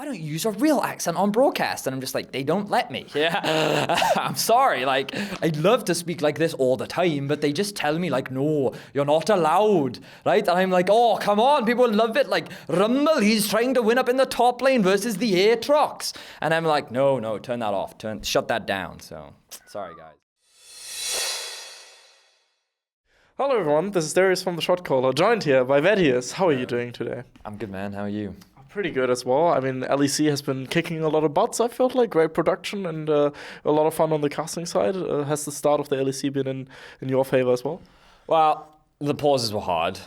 don't use a real accent on broadcast. And I'm just like, they don't let me. Yeah, I'm sorry. Like, I'd love to speak like this all the time, but they just tell me like, no, you're not allowed, right? And I'm like, oh, come on, people love it. Like, Rumble, he's trying to win up in the top lane versus the Aatrox. And I'm like, no, turn that off. Shut that down. So, sorry, guys. Hello everyone, this is Darius from the Shotcaller, joined here by Medius. How are you doing today? I'm good, man. How are you? Pretty good as well. I mean, LEC has been kicking a lot of butts, I felt like. Great production and a lot of fun on the casting side. Has the start of the LEC been in your favor as well? Well, the pauses were hard,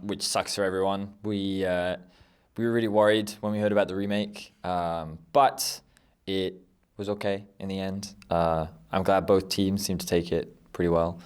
which sucks for everyone. We were really worried when we heard about the remake, but it was okay in the end. I'm glad both teams seem to take it pretty well.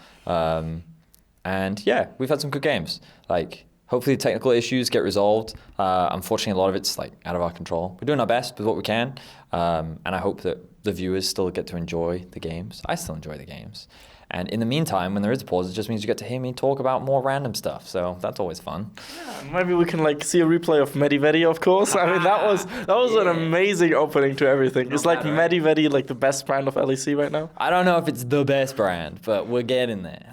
And yeah, we've had some good games. Like, hopefully the technical issues get resolved. Unfortunately, a lot of it's like out of our control. We're doing our best with what we can. And I hope that the viewers still get to enjoy the games. I still enjoy the games. And in the meantime, when there is a pause, it just means you get to hear me talk about more random stuff. So that's always fun. Yeah, maybe we can like see a replay of MediVedi, of course. I mean, that was an amazing opening to everything. It's like MediVedi, like the best brand of LEC right now. I don't know if it's the best brand, but we're getting there.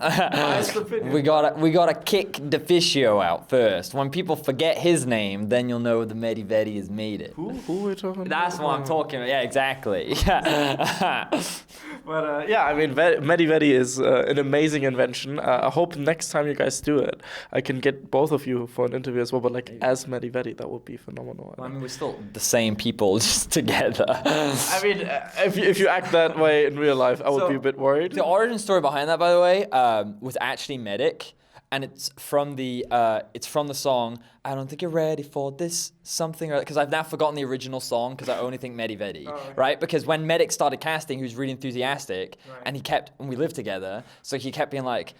we gotta kick Deficio out first. When people forget his name, then you'll know the MediVedi has made it. Who are we talking about? That's what I'm talking about. Yeah, exactly. But yeah, I mean, MediVedi is an amazing invention. I hope next time you guys do it, I can get both of you for an interview as well. But like as MediVedi, that would be phenomenal. Well, I mean, we're still the same people, just together. I mean, if you act that way in real life, I would be a bit worried. The origin story behind that, by the way, was actually Medic. And it's from the song, I don't think you're ready for this something, because I've now forgotten the original song because I only think MediVedi, right? Because when Medic started casting, he was really enthusiastic, and we lived together, so he kept being like,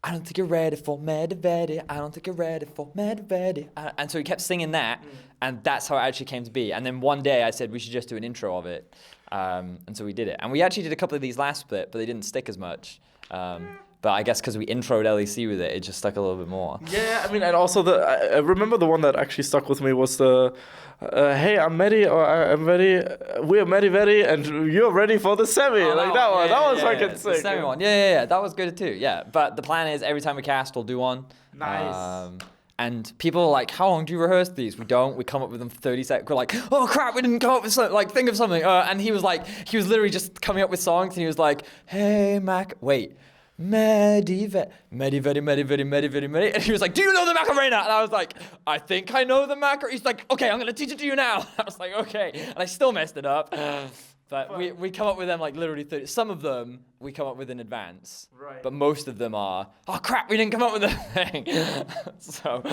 I don't think you're ready for MediVedi, I don't think you're ready for MediVedi. And so he kept singing that, and that's how it actually came to be. And then one day I said we should just do an intro of it, and so we did it. And we actually did a couple of these last split, but they didn't stick as much. But I guess because we introed LEC with it, it just stuck a little bit more. Yeah, I mean, and also I remember the one that actually stuck with me was the, hey, I'm Medi, or I'm ready, we're MediVedi, and you're ready for the semi. Oh, like that was fucking sick. The semi one, yeah, that was good too, yeah. But the plan is every time we cast, we'll do one. Nice. And people are like, how long do you rehearse these? We don't. We come up with them for 30 seconds. We're like, oh crap, we didn't come up with something. Like, think of something. And he was literally just coming up with songs, and he was like, hey, MediVedi. And he was like, do you know the Macarena? And I was like, I think I know the Macarena. He's like, okay, I'm going to teach it to you now. I was like, okay. And I still messed it up. But we come up with them like literally 30. Some of them we come up with in advance. Right. But most of them are, oh crap, we didn't come up with a thing. So...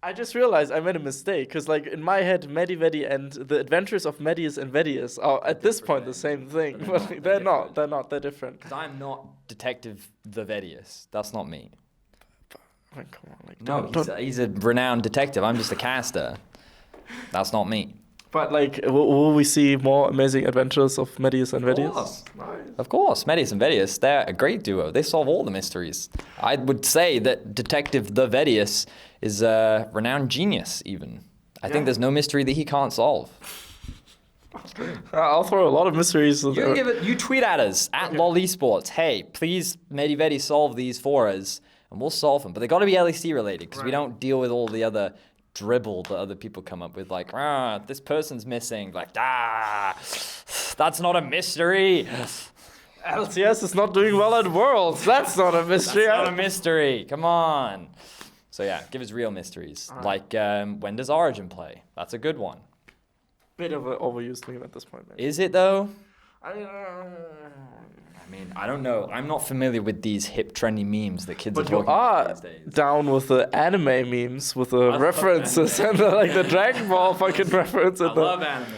I just realized I made a mistake, because like in my head, MediVedi and the Adventures of Medius and Vedius are at this point the same thing, but they're not. They're different. Because I'm not Detective the Vedius. That's not me. I mean, come on, like he's a renowned detective. I'm just a caster. That's not me. But like, will we see more amazing adventures of Medius and Vedius? Of course, Medius and Vedius, they're a great duo. They solve all the mysteries. I would say that Detective the Vedius is a renowned genius, even. I think there's no mystery that he can't solve. I'll throw a lot of mysteries. You tweet at us, at LOL Esports, hey, please MediVedi solve these for us, and we'll solve them. But they got to be LEC related, because we don't deal with all the other dribble that other people come up with, like, this person's missing, like, that's not a mystery. LCS is not doing well at Worlds. That's not a mystery. That's not a mystery. Come on. So yeah, give us real mysteries. Like, when does Origin play? That's a good one. Bit of an overused meme at this point, maybe. Is it though? I mean, I don't know. I'm not familiar with these hip, trendy memes that kids are talking about these days. Down with the anime memes, with the references and like the Dragon Ball fucking reference. I love anime.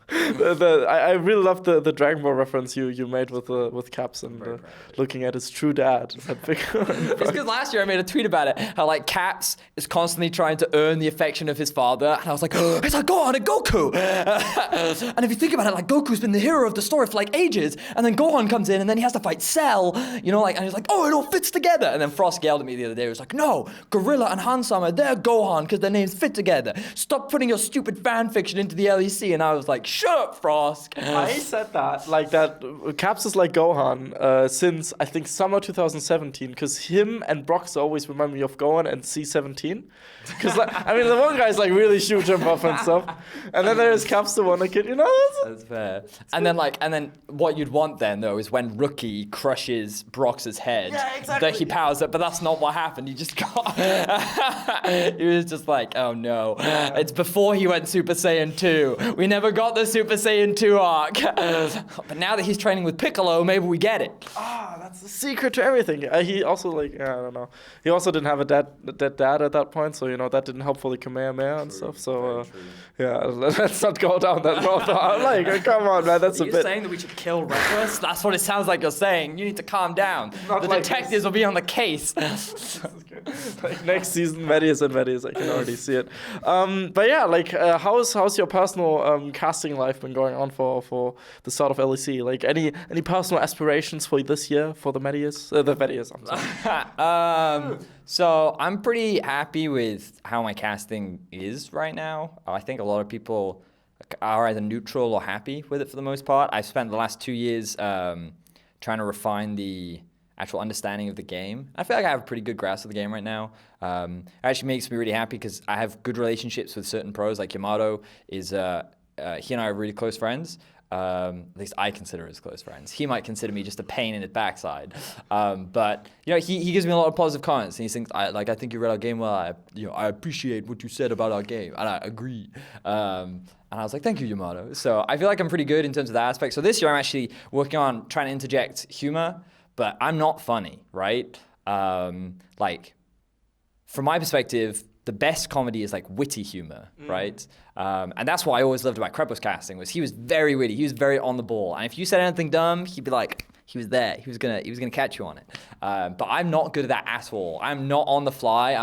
I really love the Dragon Ball reference you made with Caps and looking at his true dad. It's because last year I made a tweet about it, how like Caps is constantly trying to earn the affection of his father, and I was like, oh, it's like Gohan and Goku. And if you think about it, like Goku's been the hero of the story for like ages, and then Gohan comes in and then he has to fight Cell, you know, like, and he's like, oh, it all fits together. And then Frost yelled at me the other day. He was like, no, Gorilla and Hansama, they're Gohan because their names fit together. Stop putting your stupid fan fiction into the LEC. And I was like, shut up, Frost. I said that, like that. Caps is like Gohan since I think summer 2017, because him and Brox always remind me of Gohan and C17. Because like, I mean, the one guy's like really shoot jump off and stuff, and then there's Caps the Wonder Kid. You know, that's fair. And then what you'd want then though is when Rookie crushes Brox's head, exactly. that he powers up. But that's not what happened. He just got. He was just like, oh no. It's before he went Super Saiyan 2. We never got the Super Saiyan 2 arc. But now that he's training with Piccolo, maybe we get it. That's the secret to everything. He also like, I don't know. He also didn't have a dead dad at that point, so you know that didn't help for the Kamehameha and stuff. So yeah, let's not go down that road. I'm like, come on, man, that's a bit. You're saying that we should kill Reckless? That's what it sounds like you're saying. You need to calm down. Not the like detectives will be on the case. Like next season, Medius and Vedius, I can already see it. But yeah, like how's your personal casting life been going on for the start of LEC? Like any personal aspirations for this year for the Medius? The Vedius, I'm sorry. So I'm pretty happy with how my casting is right now. I think a lot of people are either neutral or happy with it for the most part. I've spent the last 2 years trying to refine the actual understanding of the game. I feel like I have a pretty good grasp of the game right now. It actually makes me really happy because I have good relationships with certain pros. Like Yamato is, he and I are really close friends. At least I consider us close friends. He might consider me just a pain in his backside. But you know, he gives me a lot of positive comments, and he thinks I think you read our game well. I appreciate what you said about our game, and I agree. And I was like, thank you, Yamato. So I feel like I'm pretty good in terms of that aspect. So this year I'm actually working on trying to interject humor, but I'm not funny, right? Like from my perspective, the best comedy is like witty humor, right? And that's what I always loved about Krepo's casting was he was very witty, he was very on the ball, and if you said anything dumb, he'd be like, he was there, he was gonna catch you on it. But I'm not good at that at all. I'm not on the fly.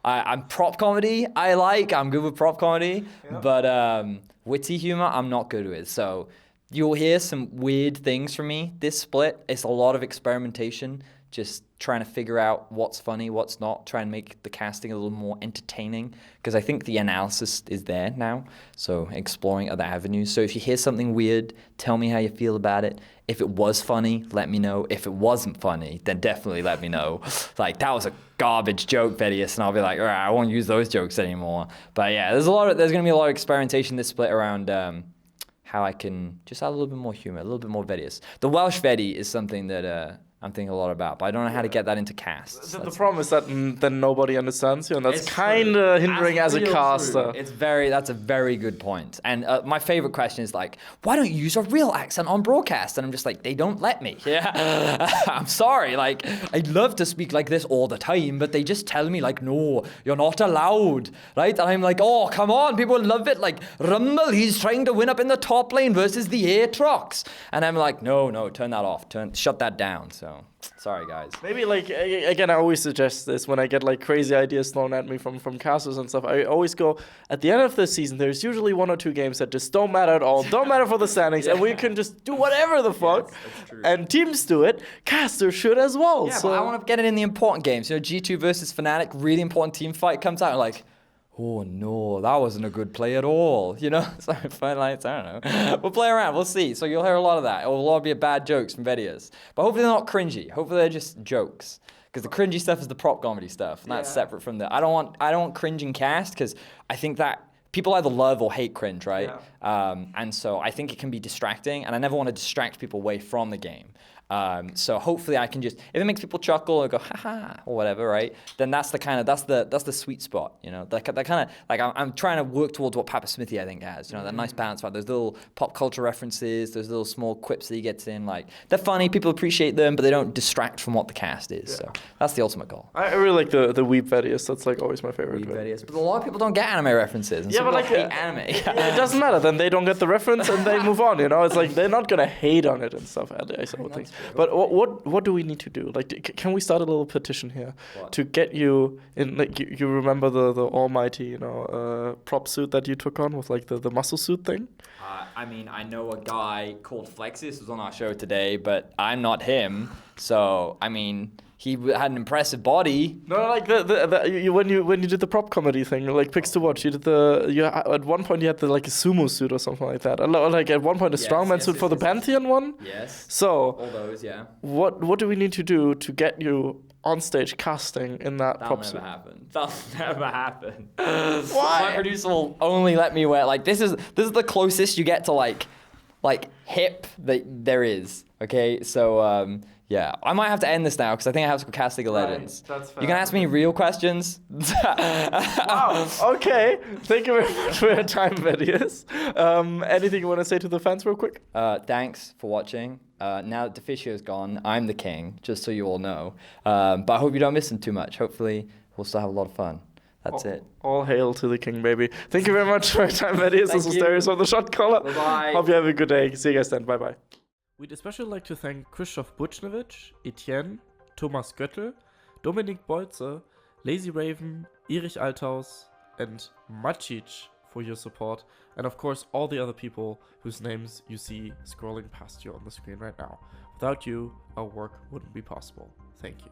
I'm prop comedy. I'm good with prop comedy, but witty humor I'm not good with. So you'll hear some weird things from me this split. It's a lot of experimentation. Just trying to figure out what's funny, what's not, try and make the casting a little more entertaining, because I think the analysis is there now, so exploring other avenues. So if you hear something weird, tell me how you feel about it. If it was funny, let me know. If it wasn't funny, then definitely let me know. Like, that was a garbage joke, Vedius, and I'll be like, all right, I won't use those jokes anymore. But yeah, there's going to be a lot of experimentation this split around how I can just add a little bit more humor, a little bit more Vedius. The Welsh Vedi is something that I'm thinking a lot about, but I don't know how to get that into casts. The problem is that then nobody understands you, and that's kind of hindering as a caster. That's a very good point. And my favorite question is like, why don't you use a real accent on broadcast? And I'm just like, they don't let me. Yeah, I'm sorry. Like, I'd love to speak like this all the time, but they just tell me like, no, you're not allowed, right? And I'm like, oh, come on, people love it. Like, Rumble, he's trying to win up in the top lane versus the Aatrox. And I'm like, no, turn that off. Shut that down. So, sorry guys. Maybe like, again, I always suggest this when I get like crazy ideas thrown at me from casters and stuff. I always go, at the end of the season, there's usually 1 or 2 games that just don't matter at all, don't matter for the standings, and we can just do whatever the fuck. Yes, that's true. And teams do it, casters should as well. Yeah, so but I want to get it in the important games. You know, G2 versus Fnatic, really important team fight comes out, and like, oh no, that wasn't a good play at all. You know, so I don't know. We'll play around, we'll see. So you'll hear a lot of that. It will a lot be bad jokes from Vedius. But hopefully they're not cringy. Hopefully they're just jokes. Because the cringy stuff is the prop comedy stuff, and that's separate from the. I don't want cringing cast, because I think that people either love or hate cringe, right? Yeah. And so I think it can be distracting, and I never want to distract people away from the game. So hopefully I can just, if it makes people chuckle or go haha or whatever, right? Then that's the sweet spot, you know. That kind of like I'm trying to work towards what Papa Smithy I think has, you know, that nice balance about those little pop culture references, those little small quips that he gets in. Like they're funny, people appreciate them, but they don't distract from what the cast is. So that's the ultimate goal. I really like the Weeb Vedius. That's like always my favorite. Weeb Vedius, but a lot of people don't get anime references. And Yeah, but like hate anime. it doesn't matter. Then they don't get the reference and they move on. You know, it's like they're not gonna hate on it and stuff. I would think. But what do we need to do? Like, can we start a little petition here to get you in? Like, you remember the almighty, you know, prop suit that you took on with like the muscle suit thing? I mean, I know a guy called Flexius who's on our show today, but I'm not him. So, I mean, he had an impressive body. No, like when you did the prop comedy thing, like Picks to Watch, you did at one point you had like a sumo suit or something like that. Like at one point a strongman suit for the Pantheon one. Yes. So all those, yeah. What do we need to do to get you on stage casting in that prop suit? That'll never happen. Why? My producer will only let me wear like this is the closest you get to like hip that there is. Okay, so yeah, I might have to end this now because I think I have to go cast League of Legends. That's fair. You can ask me real questions. Wow. Okay. Thank you very much for your time, Medius. Anything you want to say to the fans real quick? Thanks for watching. Now that Deficio's gone, I'm the king, just so you all know. But I hope you don't miss him too much. Hopefully, we'll still have a lot of fun. That's it. All hail to the king, baby. Thank you very much for your time, Medius. This was Darius from the Shotcaller. Bye-bye. Hope you have a good day. See you guys then. Bye-bye. We'd especially like to thank Krzysztof Buchnevich, Etienne, Thomas Göttel, Dominik Bolze, Lazy Raven, Erich Althaus, and Macic for your support, and of course all the other people whose names you see scrolling past you on the screen right now. Without you, our work wouldn't be possible. Thank you.